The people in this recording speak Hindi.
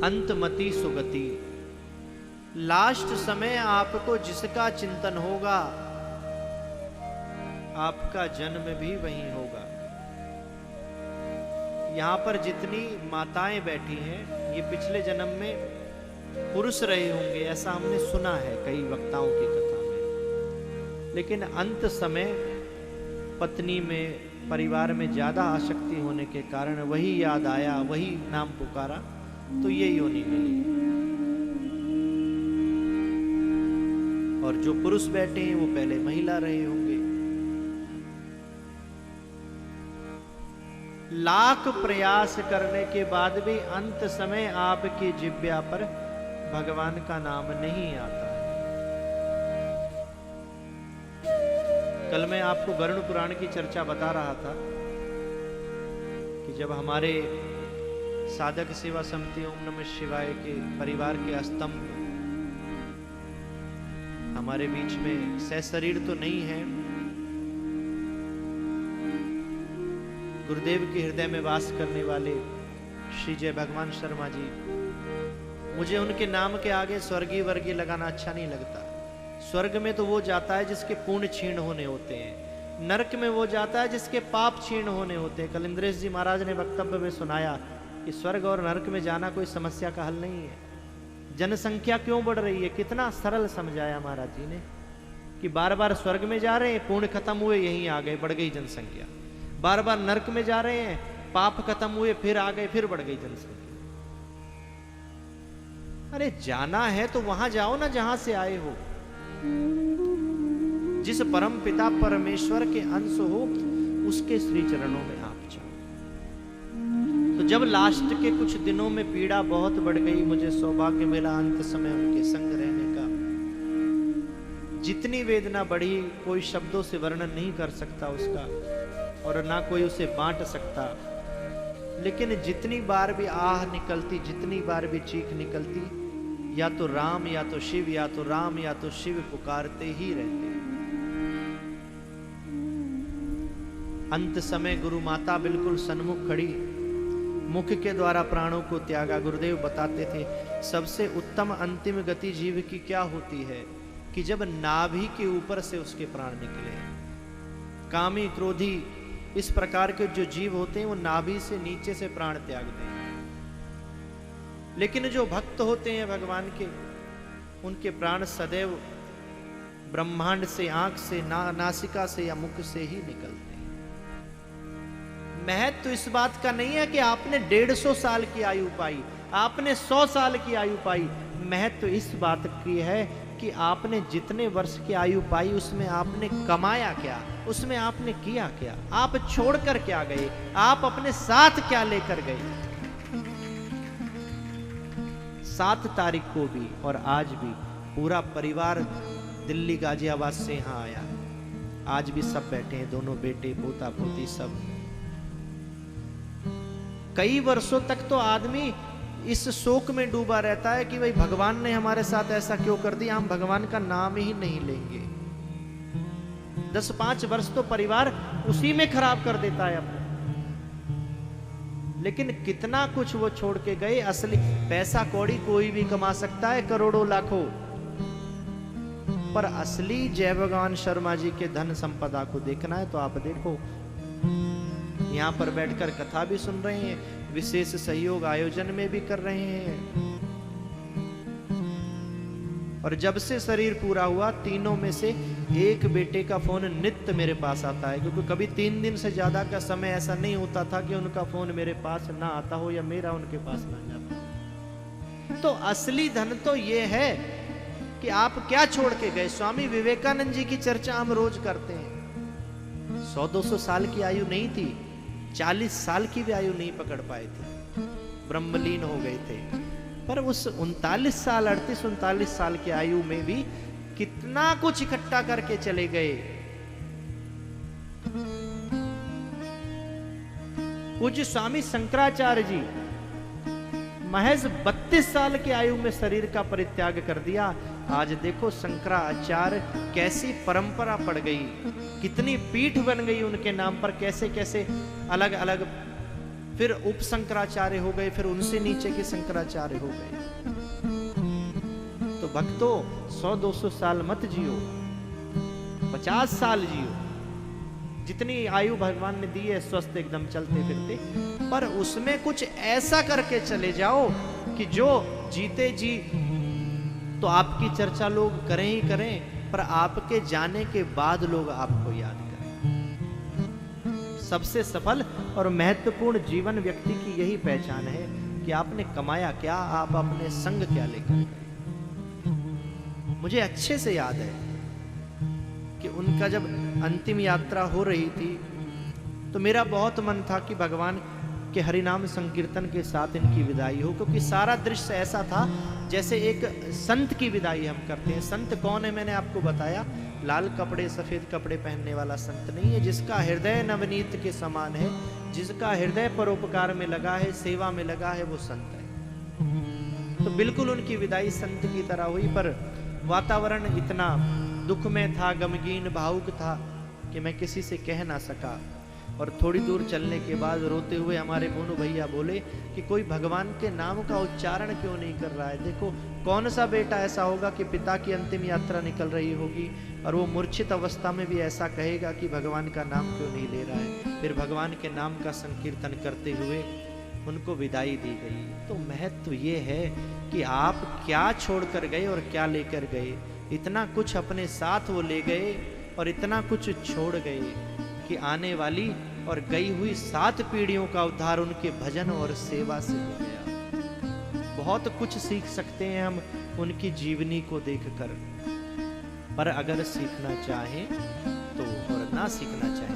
अंतमति सुगति। लास्ट समय आपको जिसका चिंतन होगा, आपका जन्म भी वहीं होगा। यहां पर जितनी माताएं बैठी हैं, ये पिछले जन्म में पुरुष रहे होंगे, ऐसा हमने सुना है कई वक्ताओं की कथा में। लेकिन अंत समय पत्नी में, परिवार में ज्यादा आसक्ति होने के कारण वही याद आया, वही नाम पुकारा, तो ये योनि मिली। और जो पुरुष बैठे हैं वो पहले महिला रहे होंगे। लाख प्रयास करने के बाद भी अंत समय आपकी जिह्वा पर भगवान का नाम नहीं आता है। कल मैं आपको गरुड़ पुराण की चर्चा बता रहा था कि जब हमारे साधक सेवा समिति ओम नमः शिवाय के परिवार के स्तंभ हमारे बीच में सशरीर तो नहीं है, गुरुदेव के हृदय में वास करने वाले श्री जय भगवान शर्मा जी, मुझे उनके नाम के आगे स्वर्गीय वर्गीय लगाना अच्छा नहीं लगता। स्वर्ग में तो वो जाता है जिसके पुण्य क्षीण होने होते हैं, नरक में वो जाता है जिसके पाप क्षीण होने होते हैं। कल इंद्रेश जी महाराज ने वक्तव्य में सुनाया कि स्वर्ग और नरक में जाना कोई समस्या का हल नहीं है। जनसंख्या क्यों बढ़ रही है, कितना सरल समझाया महाराज जी ने कि बार बार स्वर्ग में जा रहे हैं, पुण्य खत्म हुए यहीं आ गए, बढ़ गई जनसंख्या। बार बार नरक में जा रहे हैं, पाप खत्म हुए फिर आ गए, फिर बढ़ गई जनसंख्या। अरे जाना है तो वहां जाओ ना जहां से आए हो। जिस परम पिता परमेश्वर के अंश हो उसके श्री चरणों में आप जाओ। तो जब लास्ट के कुछ दिनों में पीड़ा बहुत बढ़ गई, मुझे सौभाग्य मिला अंत समय उनके संग रहने का। जितनी वेदना बढ़ी कोई शब्दों से वर्णन नहीं कर सकता उसका, और ना कोई उसे बांट सकता। लेकिन जितनी बार भी आह निकलती, जितनी बार भी चीख निकलती, या तो राम या तो शिव, या तो राम या तो शिव पुकारते ही रहते। अंत समय गुरु माता बिल्कुल सन्मुख खड़ी, मुख के द्वारा प्राणों को त्यागा। गुरुदेव बताते थे सबसे उत्तम अंतिम गति जीव की क्या होती है कि जब नाभि के ऊपर से उसके प्राण निकले। कामी क्रोधी इस प्रकार के जो जीव होते हैं वो नाभि से नीचे से प्राण त्यागते हैं। लेकिन जो भक्त होते हैं भगवान के, उनके प्राण सदैव ब्रह्मांड से, आंख से, नासिका से या मुख से ही निकलते हैं। महत्व तो इस बात का नहीं है कि आपने 150 साल की आयु पाई, आपने 100 साल की आयु पाई। महत्व तो इस बात की है कि आपने जितने वर्ष की आयु पाई उसमें आपने कमाया क्या, उसमें आपने किया क्या, आप छोड़कर क्या गए, आप अपने साथ क्या लेकर गए। 7 तारीख को भी और आज भी पूरा परिवार दिल्ली गाजियाबाद से यहाँ आया। आज भी सब बैठे हैं, दोनों बेटे, पोता पोती सब। कई वर्षों तक तो आदमी इस शोक में डूबा रहता है कि भाई भगवान ने हमारे साथ ऐसा क्यों कर दिया, हम भगवान का नाम ही नहीं लेंगे। 10-5 वर्ष तो परिवार उसी में खराब कर देता है अपने। लेकिन कितना कुछ वो छोड़ के गए। असली पैसा कौड़ी कोई भी कमा सकता है, करोड़ों लाखों, पर असली जय भगवान शर्मा जी के धन संपदा को देखना है तो आप देखो, यहां पर बैठकर कथा भी सुन रहे हैं, विशेष सहयोग आयोजन में भी कर रहे हैं। और जब से शरीर पूरा हुआ, तीनों में से एक बेटे का फोन नित्य मेरे पास आता है, क्योंकि कभी 3 दिन से ज्यादा का समय ऐसा नहीं होता था कि उनका फोन मेरे पास ना आता हो या मेरा उनके पास ना जाता। तो असली धन तो ये है कि आप क्या छोड़ के गए। स्वामी विवेकानंद जी की चर्चा हम रोज करते हैं। 100-200 साल की आयु नहीं थी, 40 साल की भी आयु नहीं पकड़ पाए थे, ब्रह्मलीन हो गए थे। पर उस 39 साल, 38-39 साल की आयु में भी कितना कुछ इकट्ठा करके चले गए। पूज्य स्वामी शंकराचार्य जी महज 32 साल की आयु में शरीर का परित्याग कर दिया। आज देखो शंकराचार्य कैसी परंपरा पड़ गई, कितनी पीठ बन गई उनके नाम पर, कैसे कैसे अलग अलग फिर उप शंकराचार्य हो गए, फिर उनसे नीचे के शंकराचार्य हो गए। तो भक्तों 100-200 साल मत जियो, 50 साल जियो, जितनी आयु भगवान ने दी है, स्वस्थ एकदम चलते फिरते, पर उसमें कुछ ऐसा करके चले जाओ कि जो जीते जी तो आपकी चर्चा लोग करें ही करें, पर आपके जाने के बाद लोग आपको याद करें। सबसे सफल और महत्वपूर्ण जीवन व्यक्ति की यही पहचान है कि आपने कमाया क्या, आप अपने संग क्या लेकर गए। मुझे अच्छे से याद है कि उनका जब अंतिम यात्रा हो रही थी तो मेरा बहुत मन था कि भगवान के हरिनाम संकीर्तन के साथ इनकी विदाई हो, क्योंकि सारा दृश्य ऐसा था जैसे एक संत की विदाई हम करते हैं। संत कौन है मैंने आपको बताया, लाल कपड़े सफेद कपड़े पहनने वाला संत नहीं है, जिसका हृदय नवनीत के समान है, जिसका हृदय परोपकार में लगा है, सेवा में लगा है, वो संत है। तो बिल्कुल उनकी विदाई संत की तरह हुई, पर वातावरण इतना दुख में था, गमगीन भावुक था कि मैं किसी से कह ना सका। और थोड़ी दूर चलने के बाद रोते हुए हमारे मोनू भैया बोले कि कोई भगवान के नाम का उच्चारण क्यों नहीं कर रहा है। देखो कौन सा बेटा ऐसा होगा कि पिता की अंतिम यात्रा निकल रही होगी और वो मूर्छित अवस्था में भी ऐसा कहेगा कि भगवान का नाम क्यों नहीं ले रहा है। फिर भगवान के नाम का संकीर्तन करते हुए उनको विदाई दी गई। तो महत्व ये है कि आप क्या छोड़कर गए और क्या लेकर गए। इतना कुछ अपने साथ वो ले गए और इतना कुछ छोड़ गए कि आने वाली और गई हुई 7 पीढ़ियों का उद्धार उनके भजन और सेवा से हो गया। बहुत कुछ सीख सकते हैं हम उनकी जीवनी को देखकर, पर अगर सीखना चाहें तो और ना सीखना चाहें